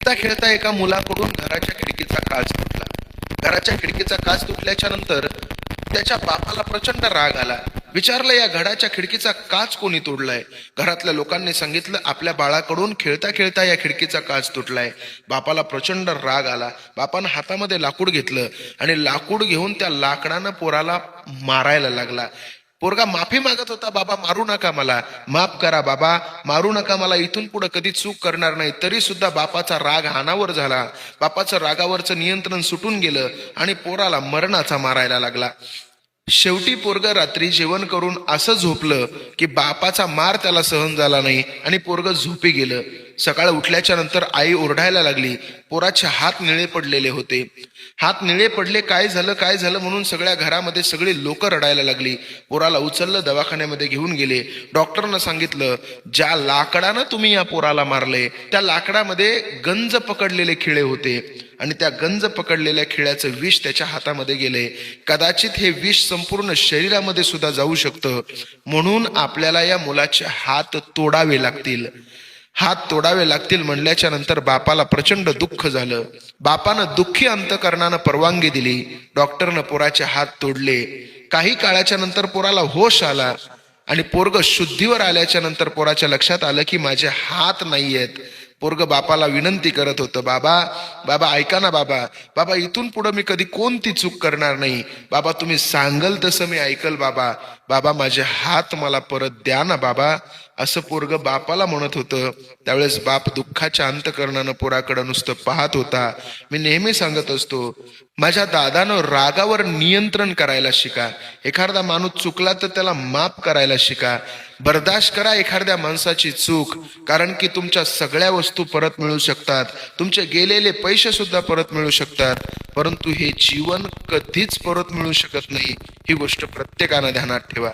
खेळता खेळता एका मुलाकडून घराच्या खिडकीचा काच तुटला. घराच्या खिडकीचा काच तुटल्याच्या नंतर त्याच्या बापाला प्रचंड राग आला. विचारलं, या घराच्या खिडकीचा काच कोणी तोडलाय? घरातल्या लोकांनी सांगितलं, आपल्या बाळाकडून खेळता खेळता या खिडकीचा काच तुटलाय. बापाला प्रचंड राग आला. बापानं हातामध्ये लाकूड घेतलं आणि लाकूड घेऊन त्या लाकडानं पोराला मारायला लागला. पोरगा माफी मागत होता, बाबा मारू नका, मला माफ करा बाबा, मारू नका, मला इथून पुढे कधी चूक करणार नाही. तरी सुद्धा बापाचा राग अनावर झाला. बापाचं रागावरचं नियंत्रण सुटून गेलं आणि पोराला मरणाचा मारायला लागला. शेवटी पोरग रात्री जेवण करून असं झोपलं की बापाचा मार त्याला सहन झाला नाही आणि पोरग झोपी गेलं. सकाळ उठल्याच्या नंतर आई ओरडायला लागली. पोराचे हात निळे पडलेले होते. हात निळे पडले, काय झालं काय झालं म्हणून सगळ्या घरामध्ये सगळी लोक रडायला लागली. पोराला उचललं, दवाखान्यामध्ये घेऊन गेले. डॉक्टरनं सांगितलं, ज्या लाकडानं तुम्ही या पोराला मारले त्या लाकडामध्ये गंज पकडलेले खिळे होते आणि त्या गंज पकडलेल्या खिळ्याचं विष त्याच्या हातामध्ये गेले. कदाचित हे विष संपूर्ण शरीरामध्ये सुद्धा जाऊ शकतं. म्हणून आपल्याला या मुलाचे हात तोडावे लागतील. हात तोडावे लागतील म्हणल्याच्या नंतर बापाला प्रचंड दुःख झालं. बापानं दुःखी अंतकरणानं परवानगी दिली. डॉक्टरनं पोराचे हात तोडले. काही काळाच्या नंतर पोराला होश आला आणि पोरग शुद्धीवर आल्याच्या नंतर पोराच्या लक्षात आलं की माझे हात नाहीयेत. पोरग बापाला विनंती करत होतं, बाबा बाबा ऐका ना बाबा, बाबा इथून पुढे मी कधी कोणती चूक करणार नाही. बाबा तुम्ही सांगल तसं मी ऐकल बाबा, बाबा माझे हात मला परत द्या ना बाबा, असं पोरग बापाला म्हणत होतं. त्यावेळेस बाप दुःखाच्या अंतकरणानं पोराकडं नुसतं पाहत होता. मी नेहमी सांगत असतो, माझ्या दादानं रागावर नियंत्रण करायला शिका. एखादा माणूस चुकला तर त्याला माफ करायला शिका. बर्दाश्त करा एखाद्या माणसाची चूक, कारण की तुमच्या सगळ्या वस्तू परत मिळू शकतात, तुमचे गेलेले पैसे सुद्धा परत मिळू शकतात, परंतु हे जीवन कधीच परत मिळू शकत नाही. ही गोष्ट प्रत्येकानं ध्यानात ठेवा.